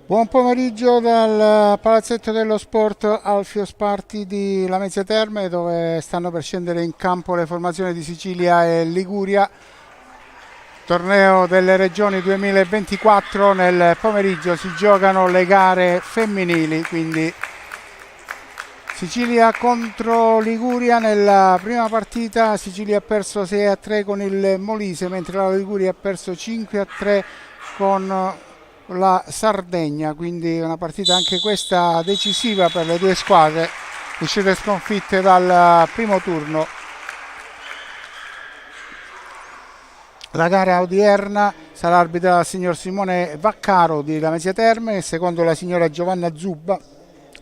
Buon pomeriggio dal Palazzetto dello Sport Alfio Sparti di Lamezia Terme, dove stanno per scendere in campo le formazioni di Sicilia e Liguria. Torneo delle Regioni 2024, nel pomeriggio si giocano le gare femminili, quindi Sicilia contro Liguria. Nella prima partita Sicilia ha perso 6-3 con il Molise, mentre la Liguria ha perso 5-3 con la Sardegna, quindi una partita anche questa decisiva per le due squadre uscite sconfitte dal primo turno. La gara odierna sarà arbitrata dal signor Simone Vaccaro di Lamezia Terme e secondo la signora Giovanna Zubba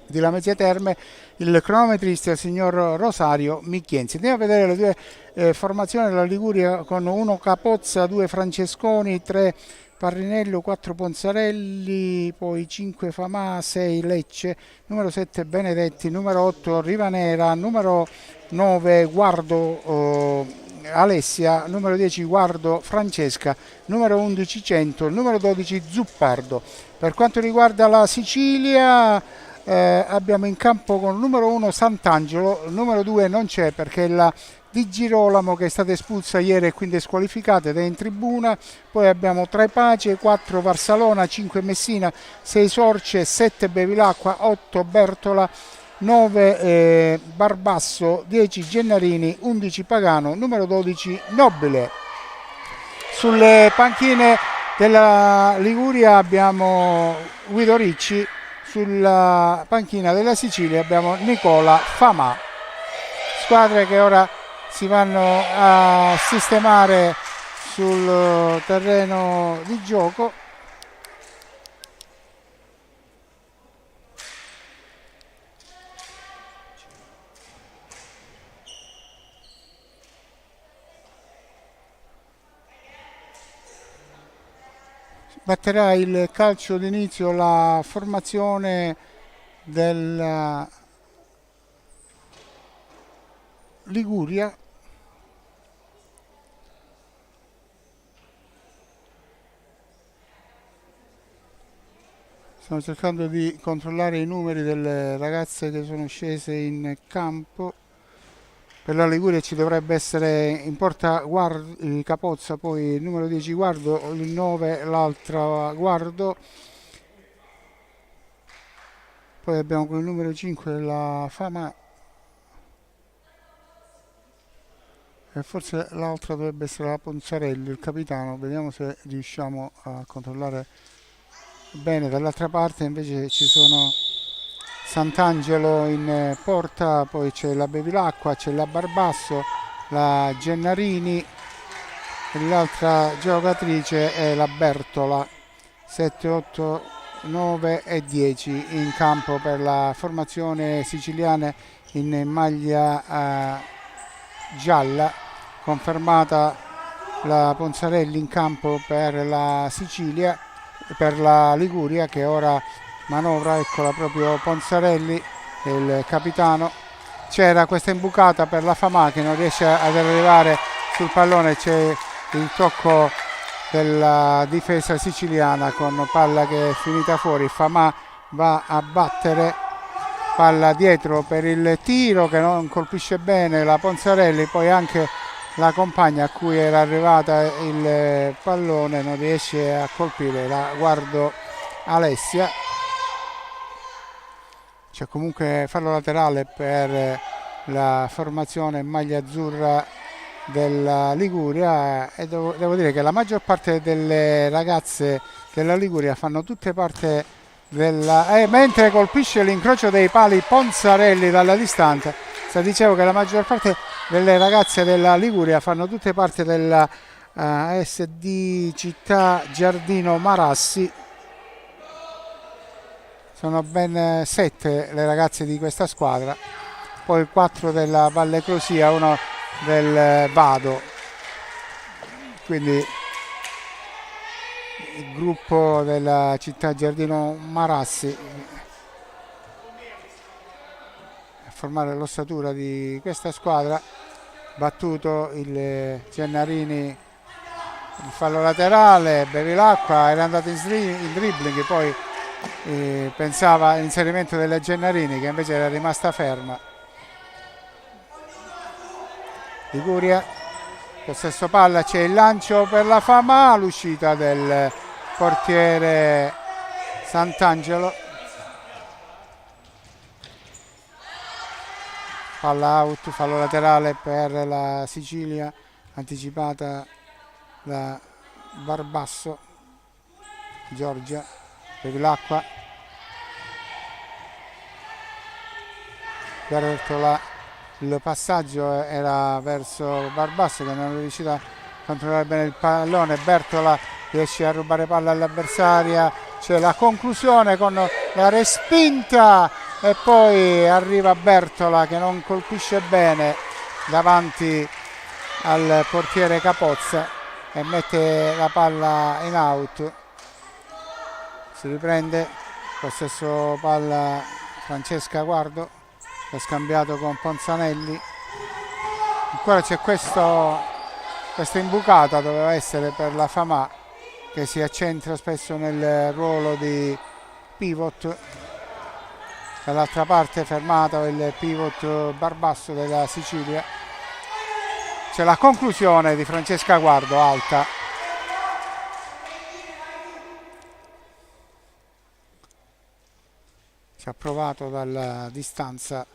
di Lamezia Terme il cronometrista è il signor Rosario Micchienzi. Andiamo a vedere le due formazioni della Liguria con 1 Capozza, 2 Francesconi, 3 Parrinello, 4 Ponzarelli, poi 5 Famà, 6 Lecce, numero 7 Benedetti, numero 8 Rivanera, numero 9 Guardo Alessia, numero 10 Guardo Francesca, numero 11 Cento, numero 12 Zuppardo. Per quanto riguarda la Sicilia abbiamo in campo con il numero 1 Sant'Angelo, il numero 2 non c'è perché la Di Girolamo, che è stata espulsa ieri e quindi è squalificata ed è in tribuna. Poi abbiamo 3 Pace, 4 Varsalona, 5 Messina, 6 Sorce, 7 Bevilacqua, 8 Bertola, 9 Barbasso, 10 Gennarini, 11 Pagano, numero 12 Nobile. Sulle panchine della Liguria abbiamo Guido Ricci, sulla panchina della Sicilia abbiamo Nicola Famà. Squadre che ora si vanno a sistemare sul terreno di gioco. Batterà il calcio d'inizio la formazione della Liguria. Stiamo cercando di controllare i numeri delle ragazze che sono scese in campo. Per la Liguria ci dovrebbe essere in porta Capozza, poi il numero 10 Guardo, il 9 l'altra Guardo, poi abbiamo con il numero 5 la Fama e forse l'altra dovrebbe essere la Ponzarelli, il capitano. Vediamo se riusciamo a controllare bene. Dall'altra parte invece ci sono Sant'Angelo in porta, poi c'è la Bevilacqua, c'è la Barbasso, la Gennarini e l'altra giocatrice è la Bertola. 7, 8, 9 e 10 in campo per la formazione siciliana in maglia gialla. Confermata la Ponzarelli in campo per la Sicilia, per la Liguria, che ora manovra. Eccola proprio Ponzarelli, il capitano. C'era questa imbucata per la Famà che non riesce ad arrivare sul pallone, c'è il tocco della difesa siciliana con palla che è finita fuori. Famà va a battere, palla dietro per il tiro che non colpisce bene la Ponzarelli, poi anche la compagna a cui era arrivata il pallone non riesce a colpire, la Guardo Alessia. C'è comunque fallo laterale per la formazione in maglia azzurra della Liguria e devo dire che la maggior parte delle ragazze della Liguria fanno tutte parte della mentre colpisce l'incrocio dei pali Ponzarelli dalla distanza. Dicevo che la maggior parte delle ragazze della Liguria fanno tutte parte della SD Città Giardino Marassi. Sono ben 7 le ragazze di questa squadra, poi 4 della Valle Crosia, 1 del Vado, quindi il gruppo della Città Giardino Marassi a formare l'ossatura di questa squadra. Battuto il Gennarini, il fallo laterale, Bevilacqua era andato in dribbling, poi pensava all'inserimento della Gennarini, che invece era rimasta ferma. Liguria, possesso palla, c'è il lancio per la Famà, l'uscita del portiere Sant'Angelo. Palla out, fallo laterale per la Sicilia, anticipata da Barbasso. Giorgia, Bevilacqua, Bertola, il passaggio era verso Barbasso che non è riuscito a controllare bene il pallone. Bertola riesce a rubare palla all'avversaria, c'è la conclusione con la respinta e poi arriva Bertola che non colpisce bene davanti al portiere Capozza e mette la palla in out. Si riprende, possesso palla Francesca Guardo, ha scambiato con Ponzanelli. Ancora c'è questa imbucata, doveva essere per la Famà, che si accentra spesso nel ruolo di pivot. Dall'altra parte fermato il pivot Barbasso della Sicilia. C'è la conclusione di Francesca Guardo, alta. Ci ha provato dalla distanza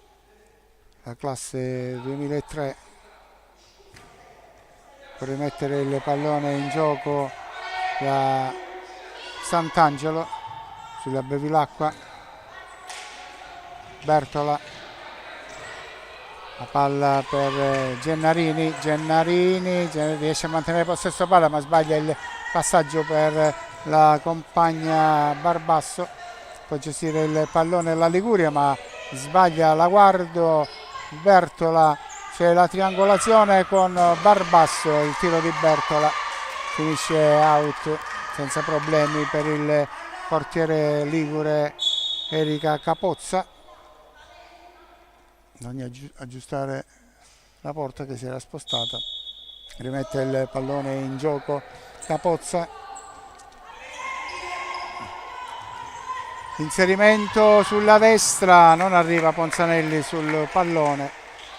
la classe 2003 per rimettere il pallone in gioco da Sant'Angelo sulla Bevilacqua. Bertola, la palla per Gennarini, Gennarini riesce a mantenere possesso palla ma sbaglia il passaggio per la compagna Barbasso. Può gestire il pallone la Liguria ma sbaglia la Guardo. Bertola, c'è la triangolazione con Barbasso, il tiro di Bertola finisce out senza problemi per il portiere ligure Erika Capozza. Bisogna aggiustare la porta che si era spostata. Rimette il pallone in gioco Capozza. Inserimento sulla destra, non arriva Ponzanelli sul pallone.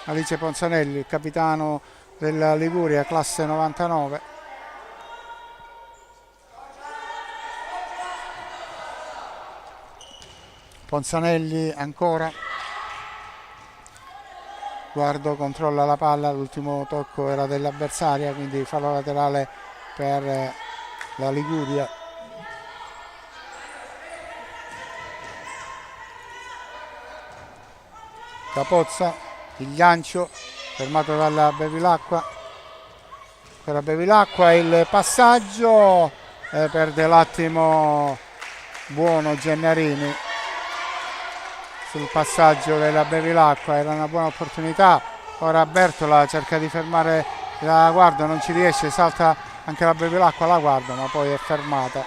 Alice Ponzanelli, il capitano della Liguria, classe 99. Ponzanelli ancora. Guardo, controlla la palla, l'ultimo tocco era dell'avversaria, quindi fallo laterale per la Liguria. Capozza, il lancio fermato dalla Bevilacqua. Per la Bevilacqua il passaggio, perde l'attimo buono Gennarini sul passaggio della Bevilacqua, era una buona opportunità. Ora Bertola cerca di fermare la Guardo, non ci riesce, salta anche la Bevilacqua, la Guardo, ma poi è fermata.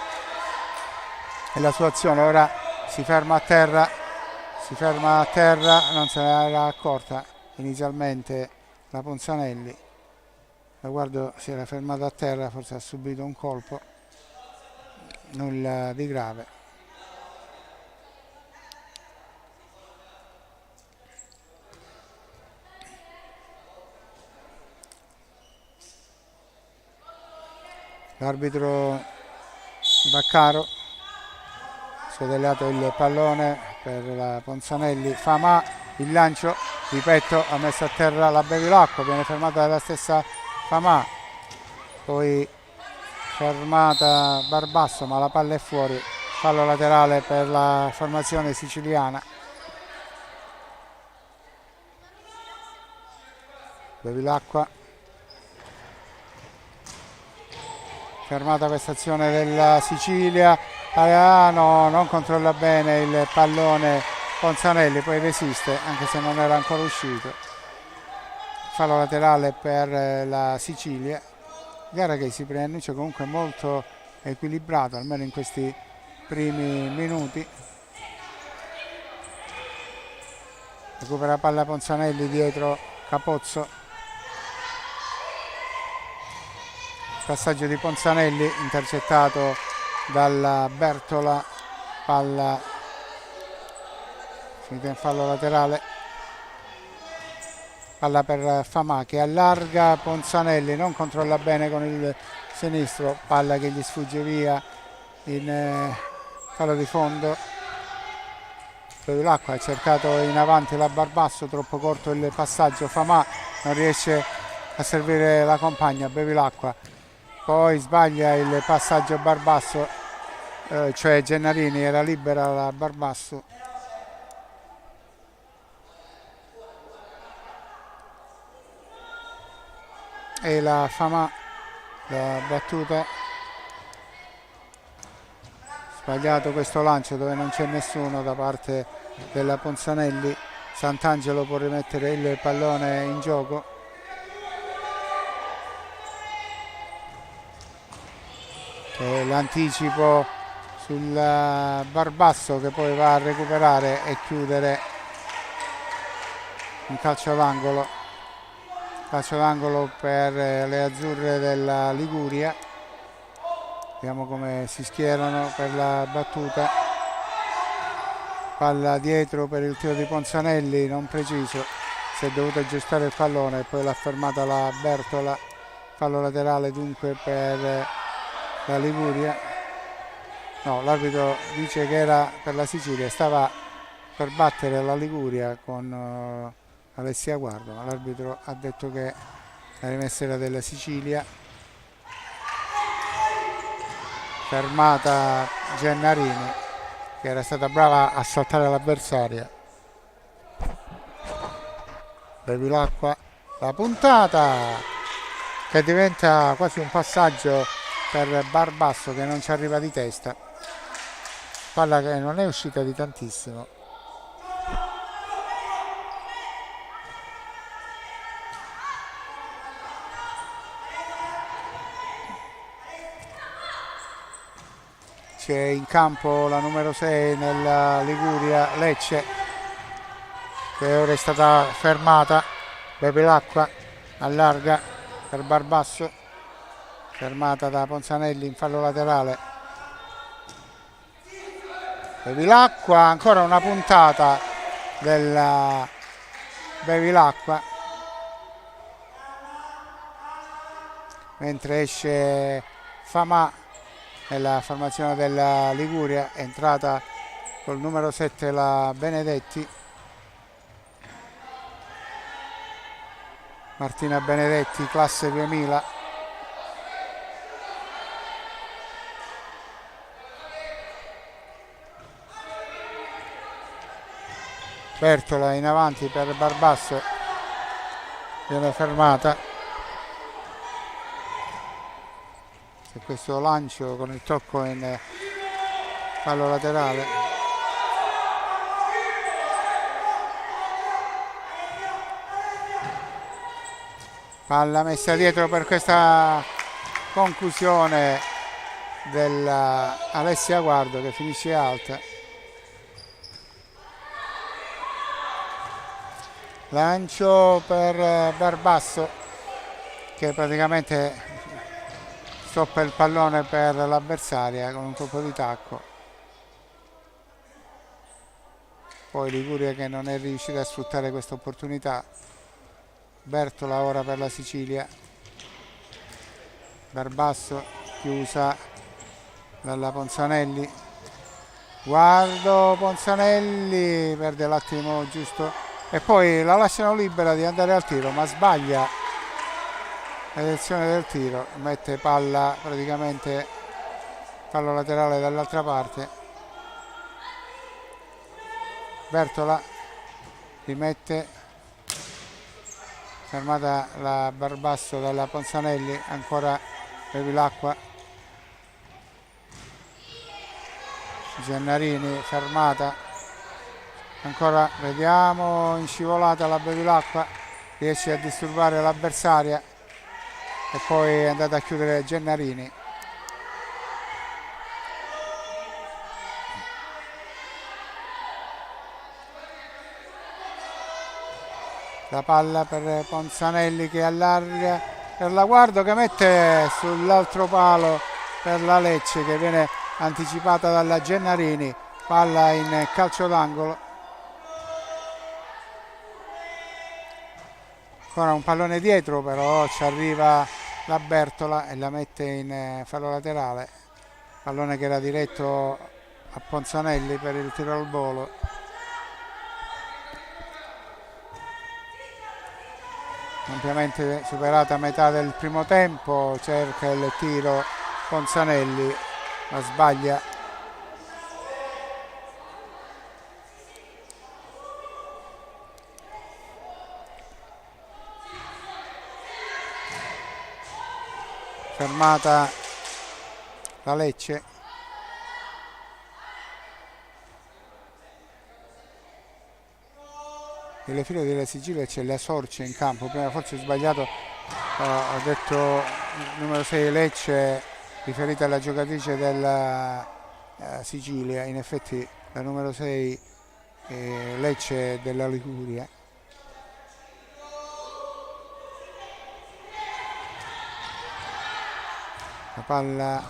E la sua azione ora si ferma a terra. Non se ne era accorta inizialmente la Ponzanelli. La Guardo si era fermata a terra, forse ha subito un colpo, nulla di grave. L'arbitro Baccaro scodellato il pallone per la Ponzanelli. Famà, il lancio, ripeto, ha messo a terra la Bevilacqua, viene fermata dalla stessa Famà, poi fermata Barbasso ma la palla è fuori. Fallo laterale per la formazione siciliana. Bevilacqua, fermata questa azione della Sicilia. No, non controlla bene il pallone Ponzanelli, poi resiste anche se non era ancora uscito. Fallo laterale per la Sicilia. Gara che si preannuncia comunque molto equilibrata, almeno in questi primi minuti. Recupera palla Ponzanelli dietro Capozzo. Passaggio di Ponzanelli intercettato dalla Bertola palla finita in fallo laterale, palla per Famà che allarga, Ponzanelli non controlla bene con il sinistro, palla che gli sfugge via in fallo di fondo. Bevilacqua ha cercato in avanti la Barbasso, troppo corto il passaggio, Famà non riesce a servire la compagna, Bevilacqua poi sbaglia il passaggio Barbasso, cioè Gennarini, era libera la Barbasso. E la Famà, la battuta, sbagliato questo lancio dove non c'è nessuno da parte della Ponzanelli. Sant'Angelo può rimettere il pallone in gioco. L'anticipo sul Barbasso che poi va a recuperare e chiudere un calcio d'angolo. Calcio d'angolo per le azzurre della Liguria. Vediamo come si schierano per la battuta. Palla dietro per il tiro di Ponzanelli, non preciso, si è dovuto aggiustare il pallone e poi l'ha fermata la Bertola. Fallo laterale dunque per la Liguria. No, l'arbitro dice che era per la Sicilia, stava per battere la Liguria con Alessia Guardo, ma l'arbitro ha detto che la rimessa era della Sicilia. Fermata Gennarini che era stata brava a saltare l'avversaria. Bevilacqua, la puntata che diventa quasi un passaggio per Barbasso che non ci arriva di testa, palla che non è uscita di tantissimo. C'è in campo la numero 6 nella Liguria, Lecce, che ora è stata fermata. Bevilacqua allarga per Barbasso, fermata da Ponzanelli in fallo laterale. Bevilacqua, ancora una puntata della Bevilacqua, mentre esce Famà nella formazione della Liguria. È entrata col numero 7 la Benedetti, Martina Benedetti, classe 2000. Bertola in avanti per Barbasso, viene fermata. E questo lancio con il tocco in fallo laterale. Palla messa dietro per questa conclusione dell'Alessia Guardo che finisce alta. Lancio per Barbasso che praticamente stoppa il pallone per l'avversaria con un colpo di tacco. Poi Liguria che non è riuscita a sfruttare questa opportunità. Bertola ora per la Sicilia. Barbasso chiusa dalla Ponzanelli. Guardo, Ponzanelli perde l'attimo giusto e poi la lasciano libera di andare al tiro, ma sbaglia la direzione del tiro, mette palla praticamente fallo laterale dall'altra parte. Bertola rimette, fermata la Barbasso dalla Ponzanelli, ancora Bevilacqua. Gennarini fermata, ancora vediamo, in scivolata la Bevilacqua, riesce a disturbare l'avversaria e poi è andata a chiudere Gennarini. La palla per Ponzanelli che allarga per la Guardo che mette sull'altro palo per la Lecce che viene anticipata dalla Gennarini. palla in calcio d'angolo. Ancora un pallone dietro, però ci arriva la Bertola e la mette in fallo laterale. Pallone che era diretto a Ponzanelli per il tiro al volo. Ampiamente superata metà del primo tempo, cerca il tiro Ponzanelli, ma sbaglia. Fermata la Lecce. Nelle file della Sicilia c'è la Sorce in campo. Prima forse ho sbagliato, ho detto numero 6 Lecce riferita alla giocatrice della Sicilia. In effetti la numero 6 Lecce della Liguria. La palla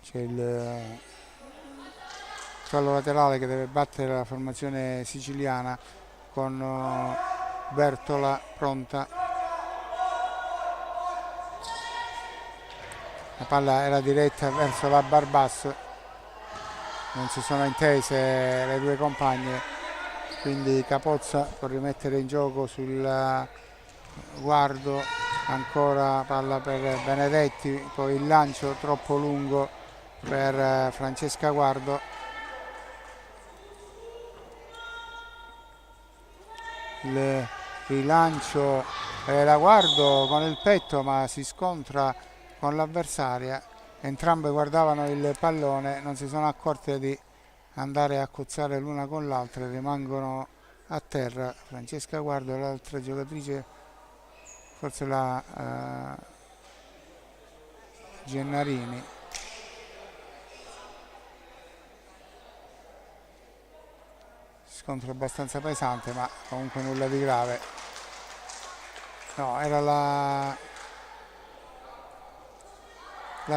c'è il fallo laterale che deve battere la formazione siciliana con Bertola pronta. La palla era diretta verso la Barbasso, non si sono intese le due compagne, quindi Capozza può rimettere in gioco sul Guardo. Ancora palla per Benedetti, poi il lancio troppo lungo per Francesca Guardo. Il rilancio la Guardo con il petto, ma si scontra con l'avversaria. Entrambe guardavano il pallone, non si sono accorte di andare a cozzare l'una con l'altra, rimangono a terra. Francesca Guardo e l'altra giocatrice, forse la Gennarini. Scontro abbastanza pesante, ma comunque nulla di grave. No, era la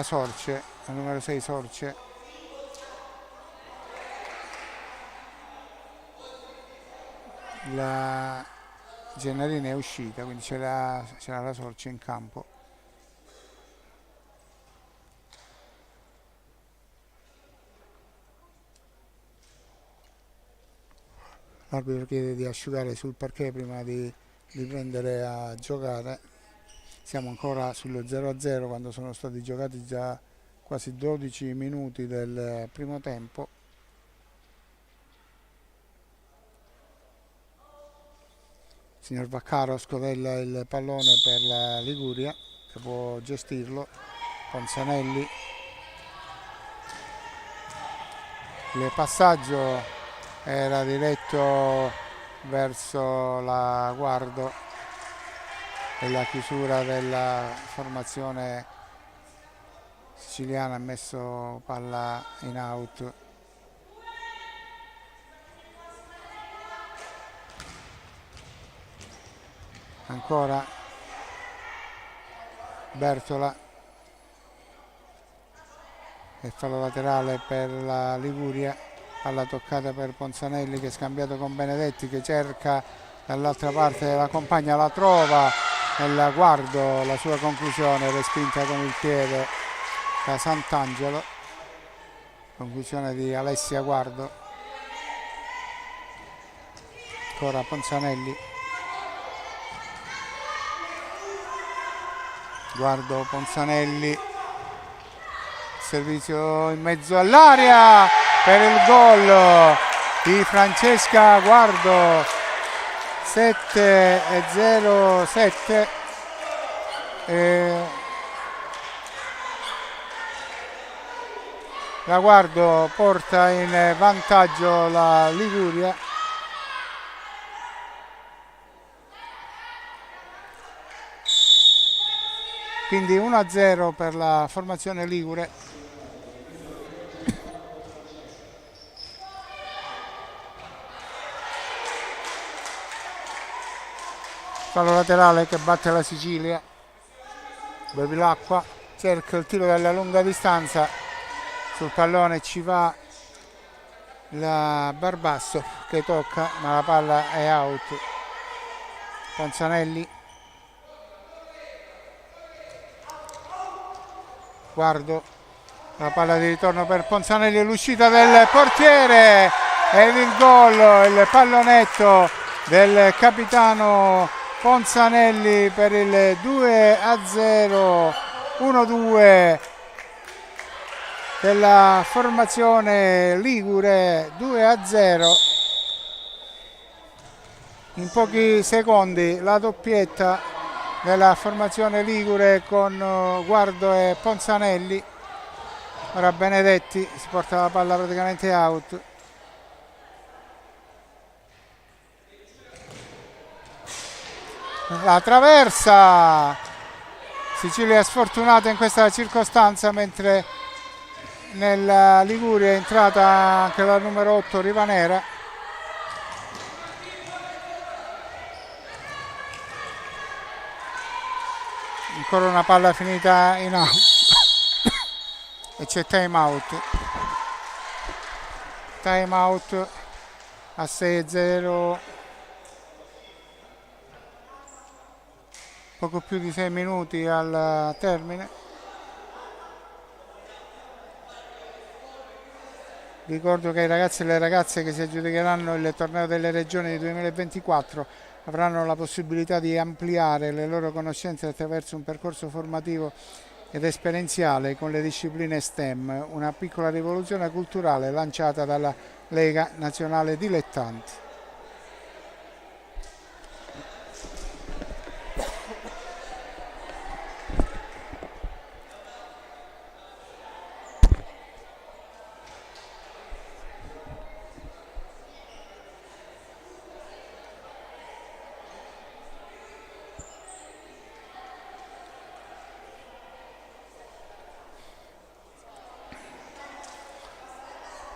Sorce, la numero 6 Sorce. La Gennarini è uscita, quindi c'era la Sorce in campo. L'arbitro chiede di asciugare sul parquet prima di riprendere a giocare. Siamo ancora sullo 0-0 quando sono stati giocati già quasi 12 minuti del primo tempo. Il signor Vaccaro scodella il pallone per la Liguria, che può gestirlo. Ponzanelli. Il passaggio era diretto verso la Guardo e la chiusura della formazione siciliana ha messo palla in out. Ancora Bertola e fallo laterale per la Liguria. Palla toccata per Ponzanelli che è scambiato con Benedetti, che cerca dall'altra parte la compagna, la trova nella Guardo, la sua conclusione respinta con il piede da Sant'Angelo. Conclusione di Alessia Guardo. Ancora Ponzanelli. Guardo Ponzanelli, servizio in mezzo all'area per il gol di Francesca Guardo. 7-0-7. La Guardo porta in vantaggio la Liguria. Quindi 1-0 per la formazione ligure. fallo laterale che batte la Sicilia. Bevilacqua cerca il tiro dalla lunga distanza, sul pallone ci va la Barbasso che tocca, ma la palla è out. Ponzanelli, guardo la palla di ritorno per Ponzanelli, l'uscita del portiere ed il gol, il pallonetto del capitano Ponzanelli per il 2-0, 1-2 della formazione ligure, 2-0. In pochi secondi la doppietta della formazione ligure con Guardo e Ponzanelli. Ora Benedetti si porta la palla praticamente out. La traversa, Sicilia è sfortunata in questa circostanza, mentre nella Liguria è entrata anche la numero 8 Rivanera. Ancora una palla finita in out e c'è time out a 6-0, poco più di 6 minuti al termine. Ricordo che i ragazzi e le ragazze che si aggiudicheranno il torneo delle regioni 2024 avranno la possibilità di ampliare le loro conoscenze attraverso un percorso formativo ed esperienziale con le discipline STEM, una piccola rivoluzione culturale lanciata dalla Lega Nazionale Dilettanti.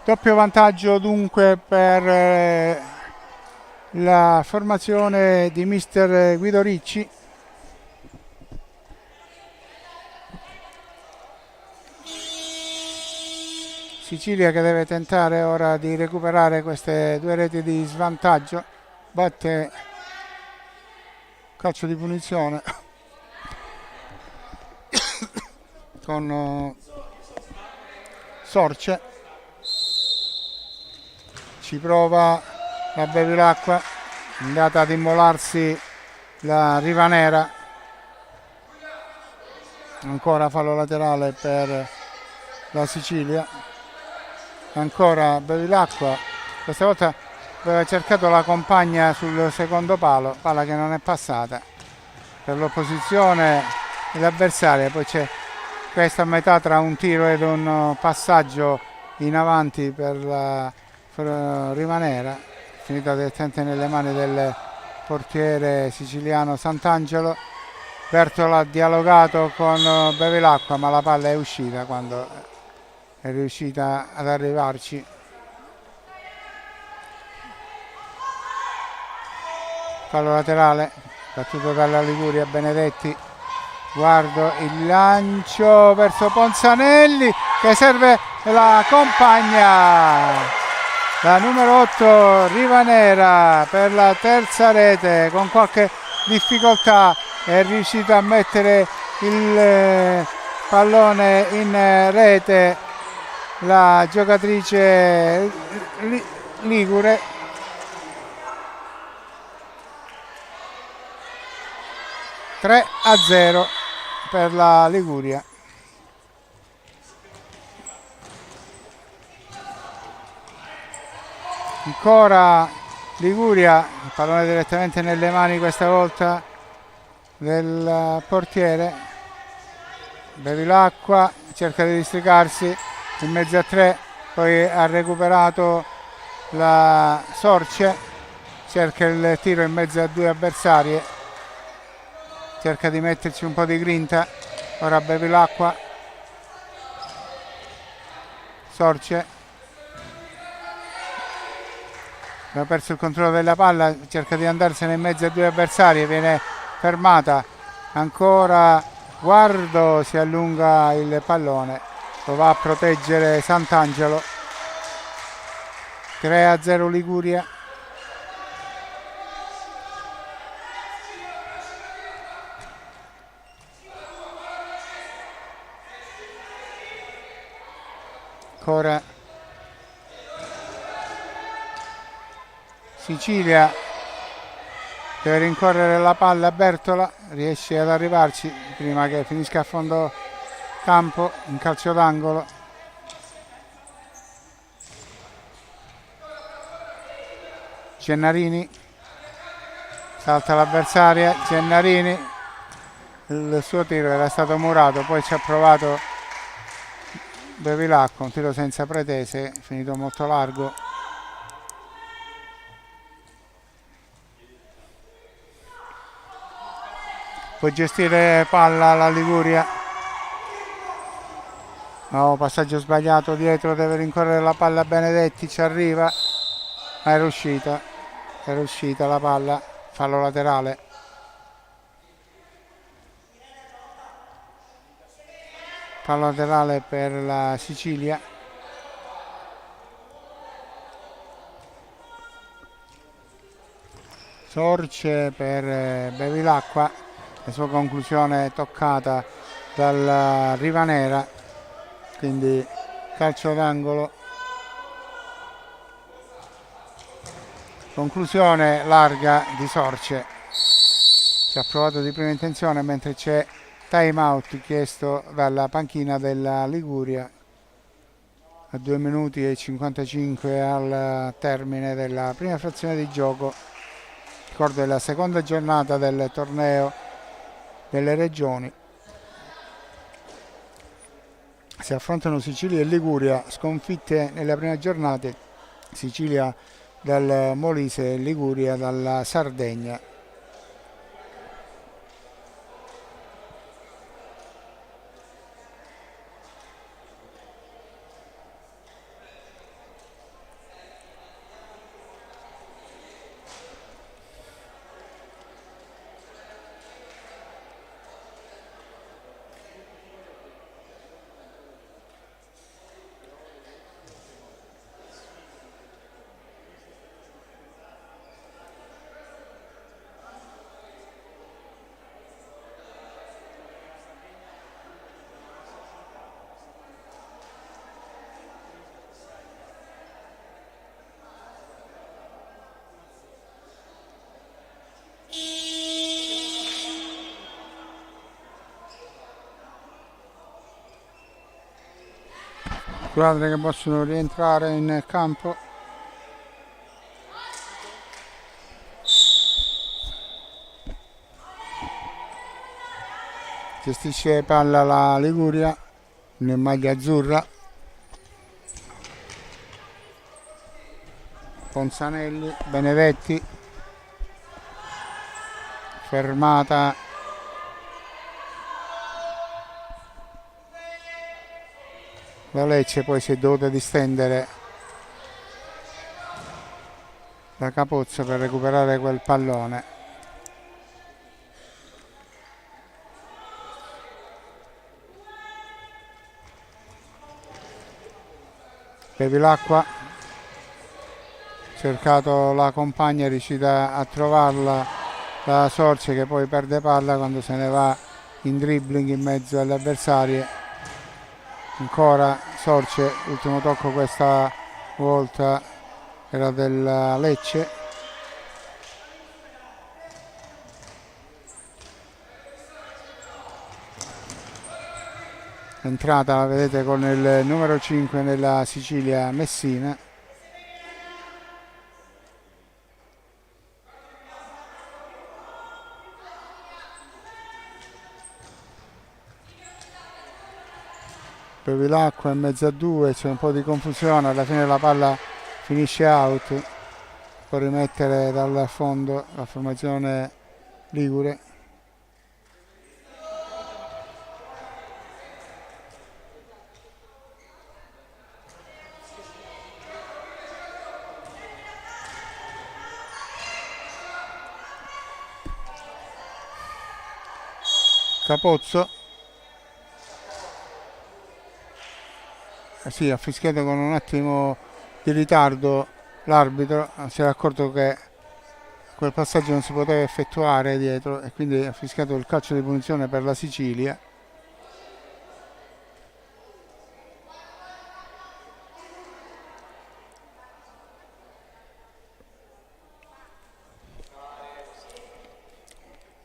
Doppio vantaggio dunque per la formazione di mister Guido Ricci. Sicilia che deve tentare ora di recuperare queste due reti di svantaggio. Batte calcio di punizione con Sorce. Ci prova la Bevilacqua, andata ad immolarsi la Rivanera. Ancora fallo laterale per la Sicilia. Ancora Bevilacqua, questa volta aveva cercato la compagna sul secondo palo, palla che non è passata per l'opposizione e l'avversaria. Poi c'è questa a metà tra un tiro ed un passaggio in avanti per la Rivanera, finita direttamente nelle mani del portiere siciliano Sant'Angelo. Bertola ha dialogato con Bevilacqua, ma la palla è uscita quando è riuscita ad arrivarci. Fallo laterale battuto dalla Liguria. Benedetti, guardo il lancio verso Ponzanelli che serve la compagna, la numero 8 Rivanera, per la terza rete. Con qualche difficoltà è riuscita a mettere il pallone in rete la giocatrice ligure. (3-0) per la Liguria. Ancora Liguria, il pallone direttamente nelle mani questa volta del portiere. Bevilacqua cerca di districarsi in mezzo a tre, poi ha recuperato la Sorce, cerca il tiro in mezzo a due avversarie, cerca di metterci un po' di grinta. Ora Bevilacqua, Sorce, ha perso il controllo della palla, cerca di andarsene in mezzo a due avversari, viene fermata. Ancora Guardo, si allunga il pallone, lo va a proteggere Sant'Angelo. 3-0 Liguria. Ancora Sicilia, deve rincorrere la palla Bertola, riesce ad arrivarci prima che finisca a fondo campo, in calcio d'angolo. Gennarini, salta l'avversaria, Gennarini, il suo tiro era stato murato, poi ci ha provato Bevilacqua, un tiro senza pretese, finito molto largo. Può gestire palla la Liguria. No, passaggio sbagliato dietro, deve rincorrere la palla Benedetti, ci arriva, ma era uscita la palla, fallo laterale. Fallo laterale per la Sicilia. Sorce per Bevilacqua, la sua conclusione è toccata dal Rivanera, quindi calcio d'angolo. Conclusione larga di Sorce, ci ha provato di prima intenzione, mentre c'è time out chiesto dalla panchina della Liguria a 2 minuti e 55 al termine della prima frazione di gioco. Ricordo è la seconda giornata del torneo delle regioni. Si affrontano Sicilia e Liguria, sconfitte nelle prime giornate, Sicilia dal Molise e Liguria dalla Sardegna. Squadre che possono rientrare in campo. Gestisce palla la Liguria in maglia azzurra. Ponzanelli, Benedetti, fermata la Lecce, poi si è dovuta distendere da Capozzo per recuperare quel pallone. Bevilacqua, cercato la compagna, è riuscita a trovarla la Sorce, che poi perde palla quando se ne va in dribbling in mezzo alle avversarie. Ancora Sorce, ultimo tocco questa volta era della Lecce. Entrata, la vedete, con il numero 5 nella Sicilia, Messina. Bevilacqua in mezzo a due, c'è un po' di confusione, alla fine la palla finisce out, può rimettere dal fondo la formazione ligure. Capozzo. Sì, ha fischiato con un attimo di ritardo l'arbitro, si era accorto che quel passaggio non si poteva effettuare dietro e quindi ha fischiato il calcio di punizione per la Sicilia.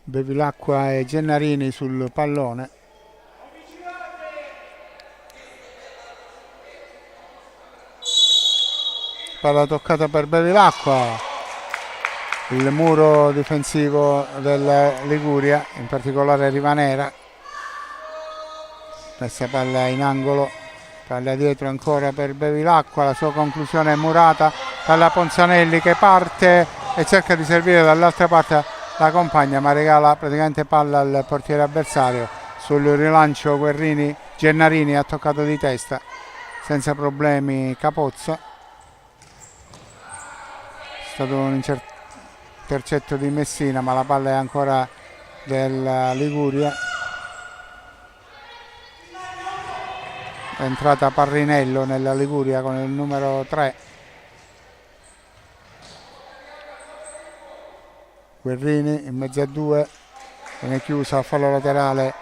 Bevilacqua e Gennarini sul pallone. Palla toccata per Bevilacqua. Il muro difensivo della Liguria, in particolare Rivanera. Questa palla in angolo, palla dietro ancora per Bevilacqua, la sua conclusione è murata dalla Ponzanelli che parte e cerca di servire dall'altra parte la compagna, ma regala praticamente palla al portiere avversario. Sul rilancio Gennarini ha toccato di testa senza problemi Capozzo. È stato un intercetto di Messina, ma la palla è ancora della Liguria. È entrata Parrinello nella Liguria con il numero 3. Guerrini in mezzo a due, viene chiusa a fallo laterale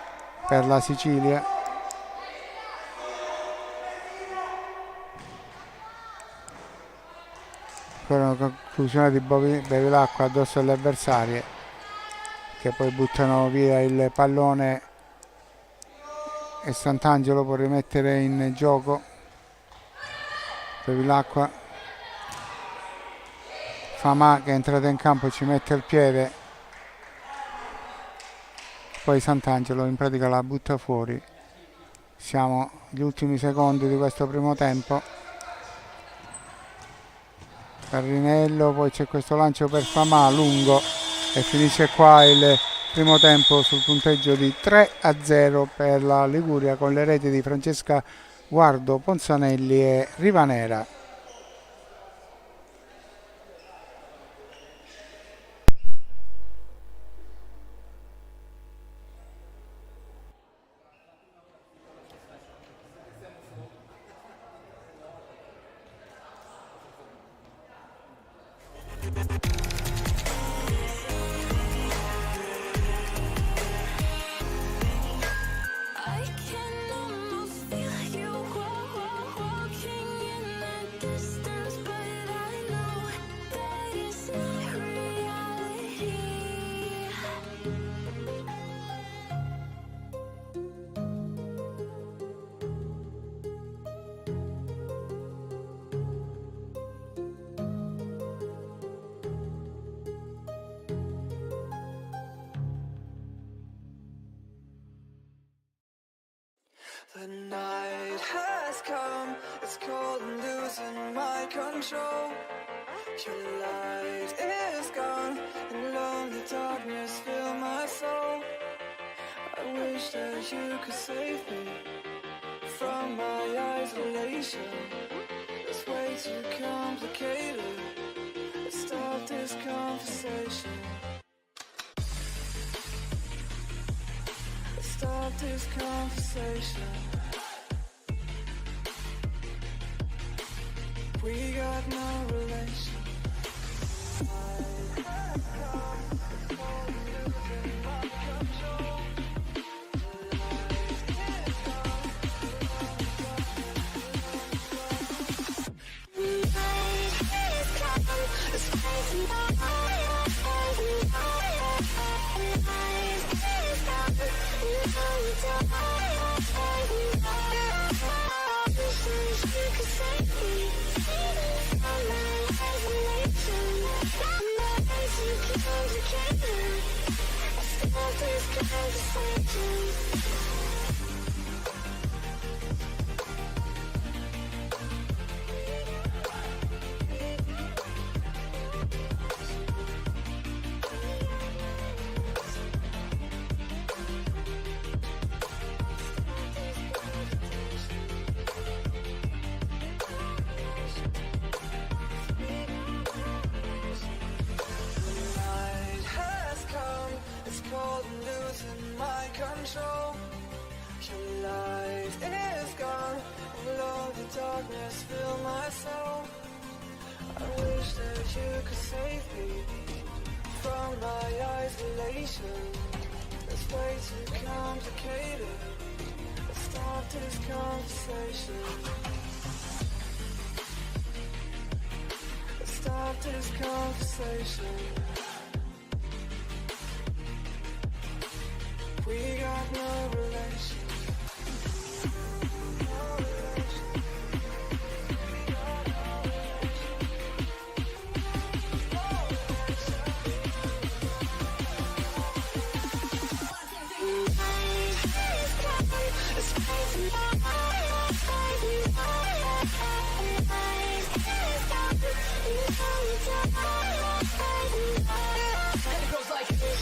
per la Sicilia. Ancora una conclusione di Bevilacqua addosso alle avversarie che poi buttano via il pallone e Sant'Angelo può rimettere in gioco. Bevilacqua, Famà che è entrata in campo e ci mette il piede, poi Sant'Angelo in pratica la butta fuori. Siamo agli ultimi secondi di questo primo tempo. Parrinello, poi c'è questo lancio per Famà lungo e finisce qua il primo tempo sul punteggio di 3-0 per la Liguria con le reti di Francesca Guardo, Ponzanelli e Rivanera. The night has come, it's cold and losing my control. Your light is gone, and lonely darkness fill my soul. I wish that you could save me from my isolation. It's way too complicated. Let's start this conversation. Let's start this conversation. We got no relation. my control. Your light is gone, and lonely darkness fill my soul. I wish that you could save me from my isolation. It's way too complicated. Let's stop this conversation. Let's stop this conversation. We got no relation. No relation. We got no relation. No relation. It's crazy. And it goes like this.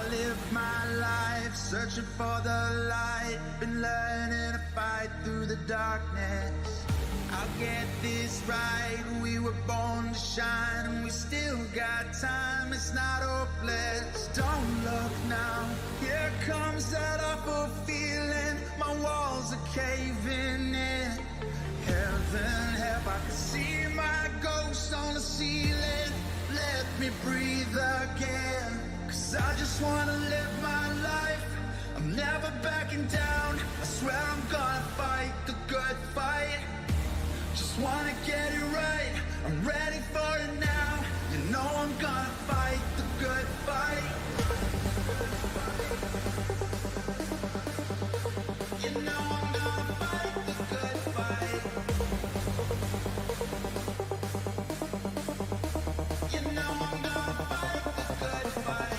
Live my life searching for the light, been learning to fight through the darkness. I'll get this right, we were born to shine and we still got time, it's not hopeless. Don't look now, here comes that awful feeling, my walls are caving in. Heaven help, I can see my ghost on the ceiling. Let me breathe again, 'cause I just wanna live my life. I'm never backing down, I swear I'm gonna fight the good fight. Just wanna get it right, I'm ready for it now. You know I'm gonna fight the good fight. You know I'm gonna fight the good fight. You know I'm gonna fight the good fight.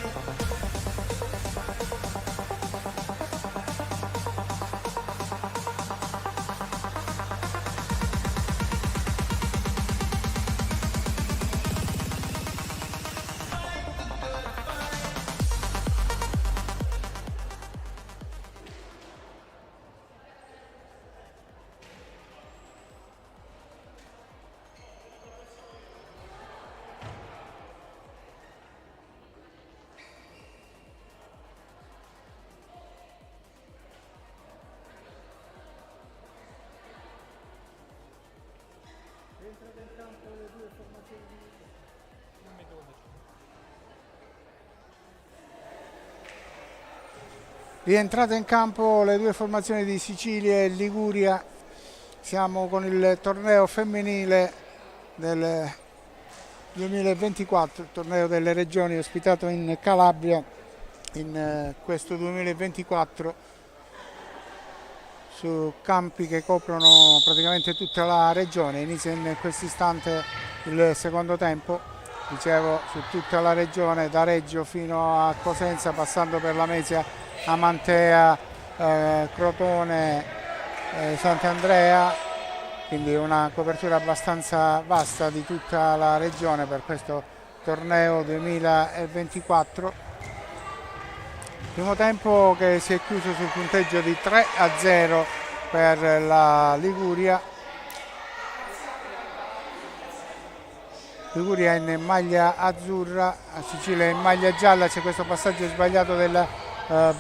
Rientrate in campo le due formazioni di Sicilia e Liguria. Siamo con il torneo femminile del 2024, il torneo delle regioni ospitato in Calabria in questo 2024 su campi che coprono praticamente tutta la regione. Inizia in questo istante il secondo tempo, dicevo, su tutta la regione, da Reggio fino a Cosenza, passando per Lamezia, Amantea, Crotone, Sant'Andrea, quindi una copertura abbastanza vasta di tutta la regione per questo torneo 2024. Primo tempo che si è chiuso sul punteggio di 3-0 per la Liguria. Liguria in maglia azzurra, Sicilia in maglia gialla. C'è questo passaggio sbagliato del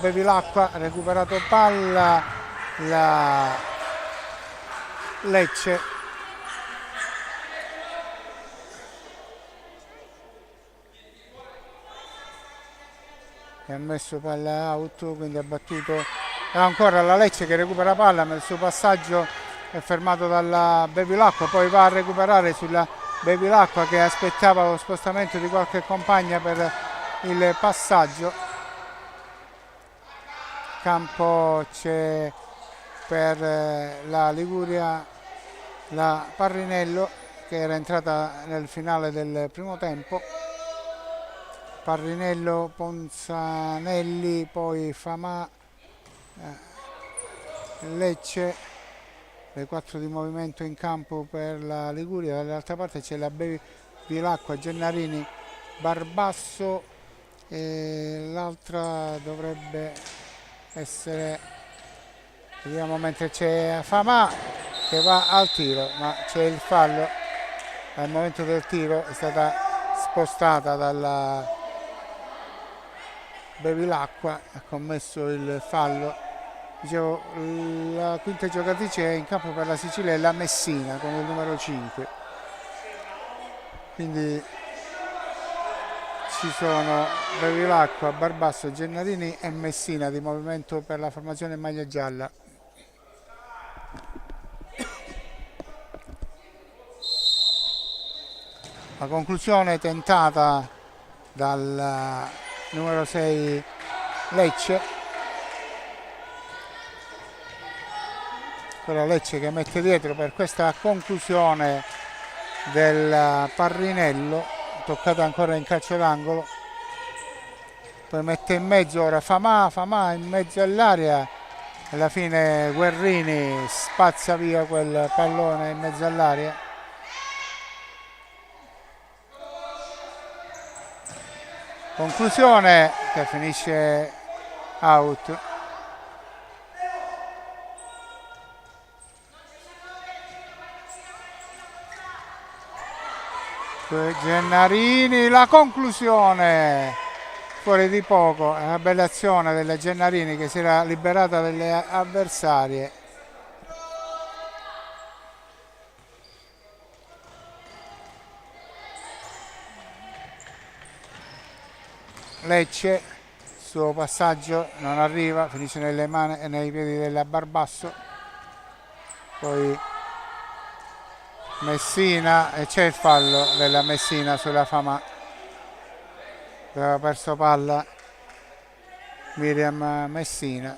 Bevilacqua, recuperato palla la Lecce. Ha messo palla out, quindi ha battuto ancora la Lecce che recupera palla, ma il suo passaggio è fermato dalla Bevilacqua, poi va a recuperare sulla Bevilacqua che aspettava lo spostamento di qualche compagna per il passaggio. Campo c'è per la Liguria la Parrinello che era entrata nel finale del primo tempo. Parrinello, Ponzanelli, poi Famà, Lecce, le 4 di movimento in campo per la Liguria. Dall'altra parte c'è la Bevilacqua, Gennarini, Barbasso e l'altra dovrebbe essere, vediamo, mentre c'è Famà che va al tiro, ma c'è il fallo. Al momento del tiro è stata spostata dalla Bevilacqua, ha commesso il fallo. Dicevo, la quinta giocatrice in campo per la Sicilia è la Messina con il numero 5, quindi ci sono Bevilacqua, Barbasso, Gennarini e Messina di movimento per la formazione in maglia gialla. La conclusione tentata dal numero 6 Lecce, però Lecce che mette dietro per questa conclusione del Parrinello, toccata ancora in calcio d'angolo, poi mette in mezzo ora Famà in mezzo all'area, alla fine Guerrini spazza via quel pallone in mezzo all'area. Conclusione che finisce out. Gennarini, la conclusione fuori di poco, è una bella azione della Gennarini che si era liberata delle avversarie. Lecce, suo passaggio non arriva, finisce nelle mani e nei piedi della Barbasso, poi Messina e c'è il fallo della Messina sulla Famà, aveva perso palla Miriam Messina,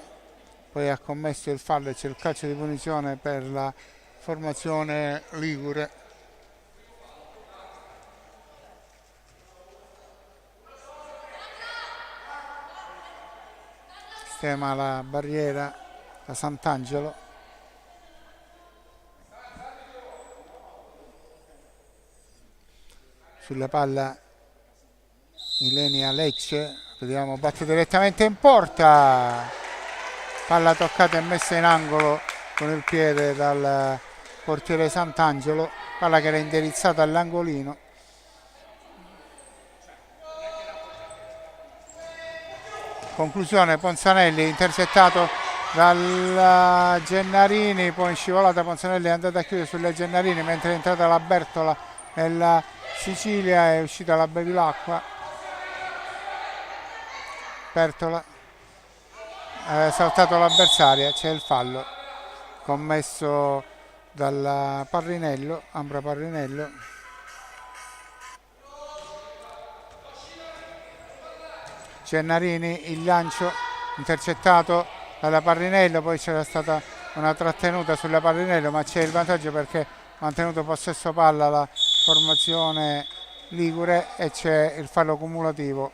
poi ha commesso il fallo e c'è il calcio di punizione per la formazione ligure. Sistema la barriera da Sant'Angelo. Sulla palla Ilenia Lecce, vediamo, batte direttamente in porta, palla toccata e messa in angolo con il piede dal portiere Sant'Angelo, palla che era indirizzata all'angolino. Conclusione, Ponzanelli intercettato dalla Gennarini, poi in scivolata Ponzanelli è andato a chiudere sulle Gennarini mentre è entrata la Bertola nella Sicilia, è uscita la Bevilacqua. Bertola ha saltato l'avversaria, c'è il fallo commesso dalla Parrinello, Ambra Parrinello. Gennarini, il lancio intercettato dalla Parrinello, poi c'era stata una trattenuta sulla Parrinello, ma c'è il vantaggio perché ha mantenuto possesso palla la formazione ligure e c'è il fallo cumulativo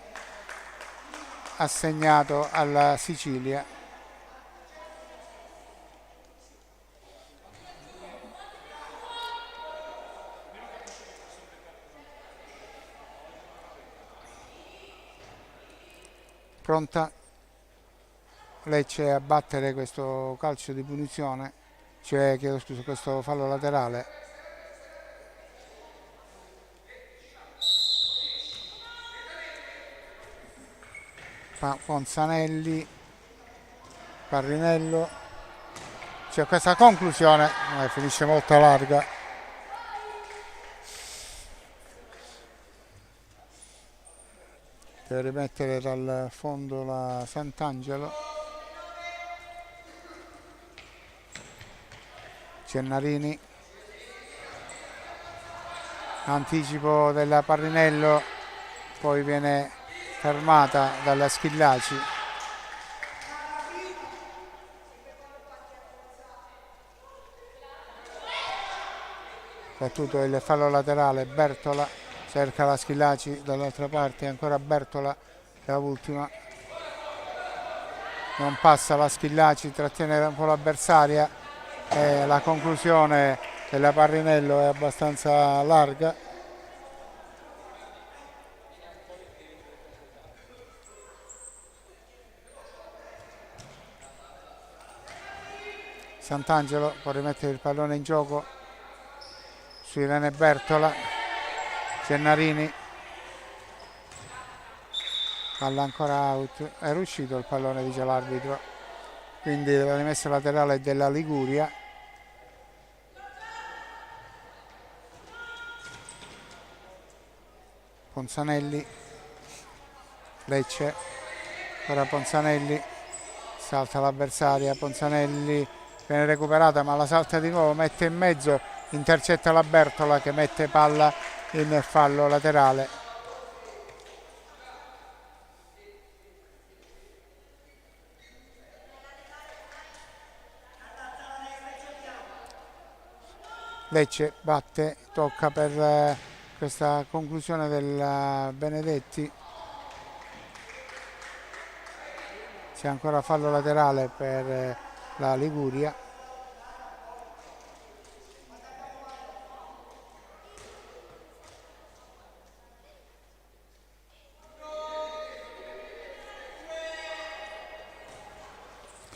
assegnato alla Sicilia. Pronta Lecce a battere questo calcio di punizione, cioè chiedo scusa, questo fallo laterale. Ponzanelli, Parrinello, c'è questa conclusione, finisce molto larga. Deve rimettere dal fondo la Sant'Angelo. Gennarini, anticipo della Parrinello, poi viene fermata dalla Schillaci. Battuto il fallo laterale, Bertola cerca la Schillaci dall'altra parte, ancora Bertola, la ultima, non passa la Schillaci, trattiene un po' l'avversaria e la conclusione della Parrinello è abbastanza larga. Sant'Angelo può rimettere il pallone in gioco su Irene Bertola. Gennarini, palla ancora out, era uscito il pallone, dice l'arbitro, quindi la rimessa laterale della Liguria. Ponzanelli, Lecce, ora Ponzanelli, salta l'avversaria, Ponzanelli viene recuperata ma la salta di nuovo, mette in mezzo, intercetta la Bertola che mette palla in fallo laterale. Lecce batte, tocca per questa conclusione del Benedetti. C'è ancora fallo laterale per la Liguria.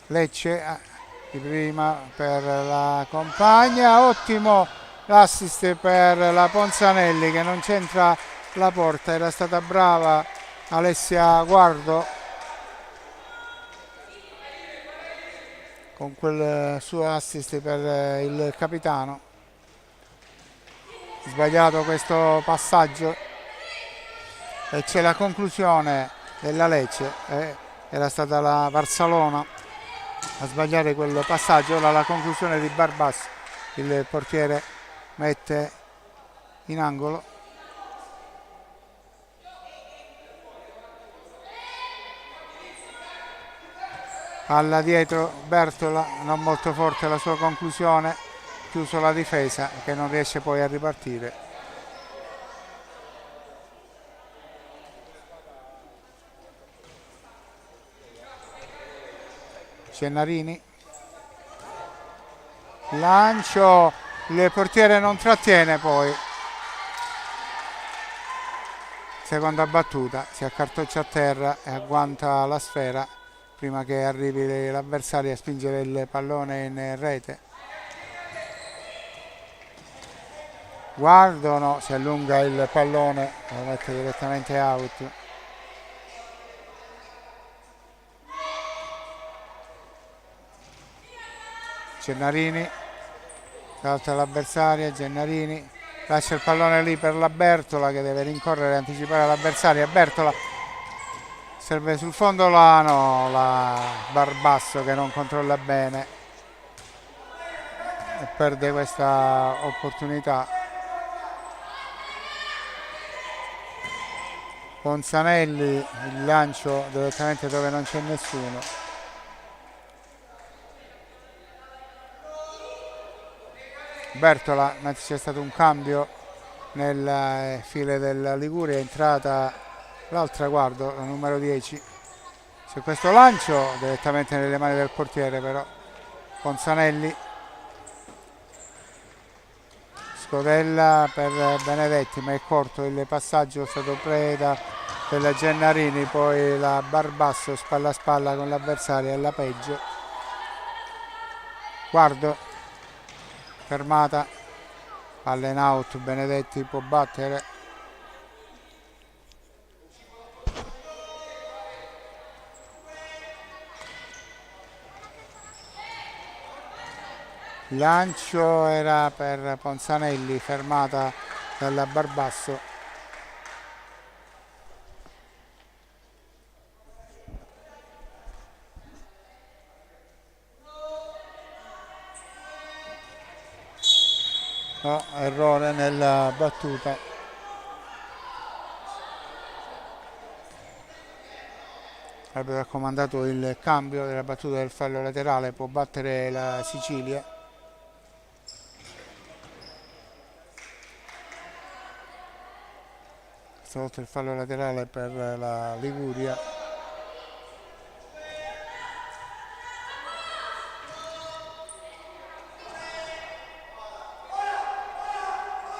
Lecce di prima per la compagna, ottimo l'assist per la Ponzanelli che non c'entra la porta, era stata brava Alessia Guardo con quel suo assist per il capitano. Sbagliato questo passaggio e c'è la conclusione della Lecce, era stata la Varsalona a sbagliare quel passaggio. Ora la conclusione di Barbasso, il portiere mette in angolo. Palla dietro, Bertola, non molto forte la sua conclusione, chiuso la difesa che non riesce poi a ripartire. Gennarini, lancio, il portiere non trattiene, poi seconda battuta, si accartoccia a terra e agguanta la sfera prima che arrivi l'avversario a spingere il pallone in rete. Guardano, si allunga il pallone, lo mette direttamente out. Gennarini, salta l'avversaria, Gennarini lascia il pallone lì per la Bertola che deve rincorrere e anticipare l'avversaria. Bertola serve sul fondo, la Barbasso che non controlla bene e perde questa opportunità. Ponzanelli, il lancio direttamente dove non c'è nessuno. Bertola, c'è stato un cambio nelle file della Liguria, è entrata l'altra, guardo, la numero 10. C'è questo lancio direttamente nelle mani del portiere, però Ponzanelli, scodella per Benedetti, ma è corto il passaggio, è stato preda della Gennarini, poi la Barbasso spalla a spalla con l'avversaria, è la peggio. Guardo, fermata, palla in out, Benedetti può battere. Il lancio era per Ponzanelli, fermata dalla Barbasso. No, errore nella battuta. Avrebbe raccomandato il cambio della battuta del fallo laterale, può battere la Sicilia. Stavolta il fallo laterale per la Liguria.